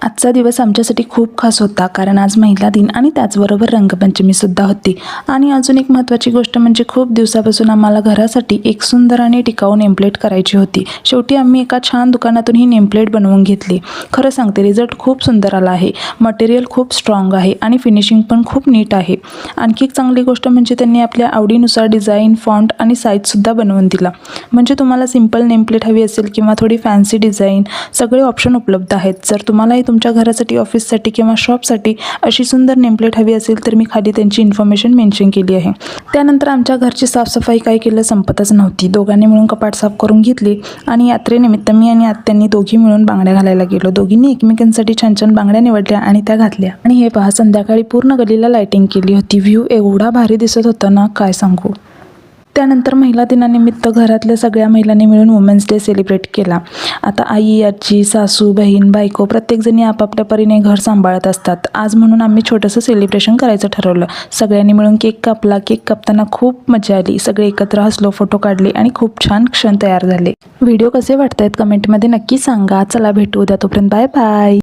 आजचा दिवस आमच्यासाठी खूप खास होता, कारण आज महिला दिन आणि त्याचबरोबर रंगपंचमीसुद्धा होती. आणि अजून एक महत्त्वाची गोष्ट म्हणजे खूप दिवसापासून आम्हाला घरासाठी एक सुंदर आणि टिकाऊ नेमप्लेट करायची होती. शेवटी आम्ही एका छान दुकानातून ही नेमप्लेट बनवून घेतली. खरं सांगते, रिझल्ट खूप सुंदर आला आहे. मटेरियल खूप स्ट्रॉंग आहे आणि फिनिशिंग पण खूप नीट आहे. आणखी एक चांगली गोष्ट म्हणजे त्यांनी आपल्या आवडीनुसार डिझाईन, फॉन्ट आणि साईजसुद्धा बनवून दिला. म्हणजे तुम्हाला सिंपल नेमप्लेट हवी असेल किंवा थोडी फॅन्सी डिझाईन, सगळे ऑप्शन उपलब्ध आहेत. जर तुम्हालाही तुमच्या घरासाठी, ऑफिससाठी किंवा शॉपसाठी अशी सुंदर नेमप्लेट हवी असेल तर मी खाली त्यांची इन्फॉर्मेशन मेन्शन केली आहे. त्यानंतर आमच्या घरची साफसफाई काय केलं संपतच नव्हती. दोघांनी मिळून कपाट साफ करून घेतली आणि यात्रेनिमित्त मी आणि आत्यांनी दोघी मिळून बांगड्या घालायला गेलो. दोघींनी एकमेकांसाठी छान छान बांगड्या निवडल्या आणि त्या घातल्या. आणि हे पहा, संध्याकाळी पूर्ण गलीला लाइटिंग केली होती. व्ह्यू एवढा भारी दिसत होता ना, काय सांगू. त्यानंतर महिला दिनानिमित्त घरातल्या सगळ्या महिलांनी मिळून वुमेन्स डे सेलिब्रेट केला. आता आई, आजी, सासू, बहीण, बायको प्रत्येकजणी आपापल्या परीने घर सांभाळत असतात. आज म्हणून आम्ही छोटंसं सेलिब्रेशन करायचं ठरवलं. सगळ्यांनी मिळून केक कापला. केक कापताना खूप मजा आली. सगळे एकत्र हसलो, फोटो काढले आणि खूप छान क्षण तयार झाले. व्हिडिओ कसे वाटतायत कमेंटमध्ये नक्की सांगा. चला भेटू उद्या, तोपर्यंत बाय बाय.